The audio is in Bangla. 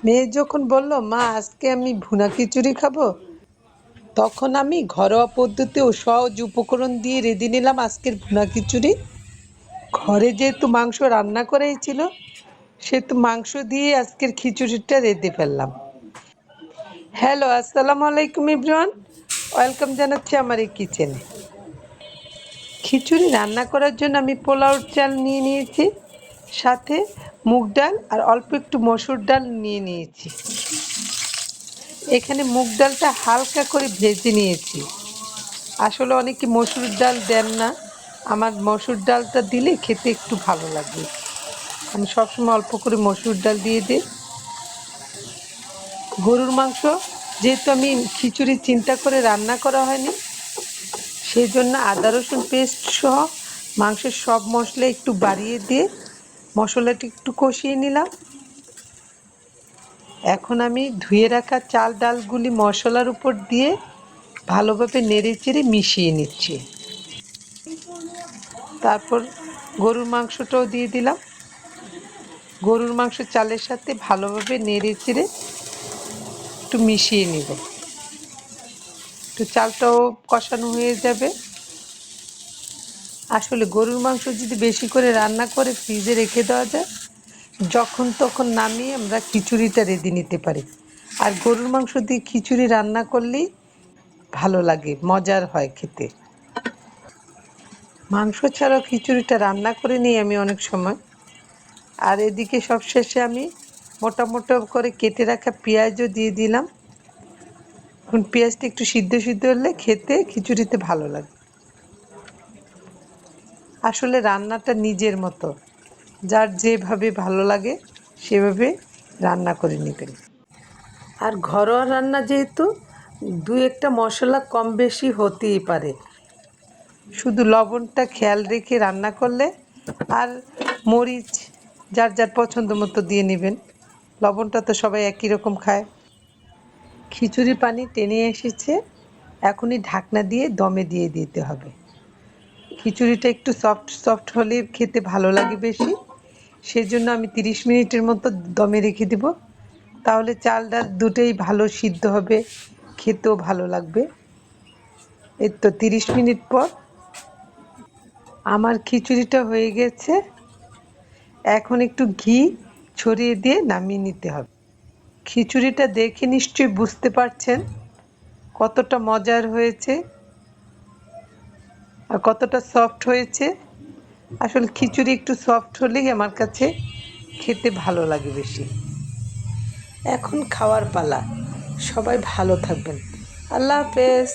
মেয়ে যখন বলল, মা আজকে আমি ভুনা খিচুড়ি খাবো, তখন আমি ঘরোয়া পদ্ধতি ও সহজ উপকরণ দিয়ে রেঁধে নিলাম আজকের ভুনা খিচুড়ি। ঘরে যেহেতু মাংস রান্না করেই ছিল, সেহেতু মাংস দিয়ে আজকের খিচুড়িটা রেঁধে ফেললাম। হ্যালো, আসসালামু আলাইকুম এভরিওয়ান, ওয়েলকাম জানাচ্ছি আমার এই কিচেনে। খিচুড়ি রান্না করার জন্য আমি পোলাওর চাল নিয়ে নিয়েছি, সাথে মুগ ডাল আর অল্প একটু মসুর ডাল নিয়ে নিয়েছি। এখানে মুগ ডালটা হালকা করে ভেজে নিয়েছি। আসলে অনেকে মসুর ডাল দেন না, আমার মসুর ডালটা দিলে খেতে একটু ভালো লাগে। আমি সবসময় অল্প করে মসুর ডাল দিয়ে দিই। গরুর মাংস যেহেতু আমি খিচুড়ি চিন্তা করে রান্না করা হয়নি, সেই জন্য আদা রসুন পেস্ট সহ মাংসের সব মশলা একটু বাড়িয়ে দিয়ে মশলাটি একটু কষিয়ে নিলাম। এখন আমি ধুয়ে রাখা চাল ডালগুলি মশলার উপর দিয়ে ভালোভাবে নেড়ে চেড়ে মিশিয়ে নিচ্ছি। তারপর গরুর মাংসটাও দিয়ে দিলাম। গরুর মাংস চালের সাথে ভালোভাবে নেড়ে চেড়ে একটু মিশিয়ে নিব। একটু চালটাও কষানো হয়ে যাবে। আসলে গরুর মাংস যদি বেশি করে রান্না করে ফ্রিজে রেখে দেওয়া যায়, যখন তখন নামিয়ে আমরা খিচুড়িটা রেঁধে নিতে পারি। আর গরুর মাংস দিয়ে খিচুড়ি রান্না করলেই ভালো লাগে, মজার হয় খেতে। মাংস ছাড়াও খিচুড়িটা রান্না করে নিই আমি অনেক সময়। আর এদিকে সবশেষে আমি মোটা মোটা করে কেটে রাখা পেঁয়াজও দিয়ে দিলাম। এখন পেঁয়াজটা একটু সিদ্ধ সিদ্ধ হলে খেতে খিচুড়িতে ভালো লাগে। আসলে রান্নাটা নিজের মতো, যার যেভাবে ভালো লাগে সেভাবে রান্না করে নেবেন। আর ঘরোয়া রান্না যেহেতু দু একটা মশলা কম বেশি হতেই পারে, শুধু লবণটা খেয়াল রেখে রান্না করলে, আর মরিচ যার যার পছন্দ মতো দিয়ে নেবেন। লবণটা তো সবাই একই রকম খায়। খিচুড়ির পানি টেনে এসেছে, এখনই ঢাকনা দিয়ে দমে দিয়ে দিতে হবে। খিচুড়িটা একটু সফট সফট হলে খেতে ভালো লাগে বেশি, সেজন্য আমি 30 মিনিটের মতো দমে রেখে দেব। তাহলে চাল ডাল দুটোই ভালো সিদ্ধ হবে, খেতেও ভালো লাগবে। এই তো 30 মিনিট পর আমার খিচুড়িটা হয়ে গেছে। এখন একটু ঘি ছড়িয়ে দিয়ে নামিয়ে নিতে হবে। খিচুড়িটা দেখে নিশ্চয়ই বুঝতে পারছেন কতটা মজার হয়েছে আর কতটা সফট হয়েছে। আসলে খিচুড়ি একটু সফট হলেই আমার কাছে খেতে ভালো লাগে বেশি। এখন খাওয়ার পালা। সবাই ভালো থাকবেন। আল্লাহ হাফেজ।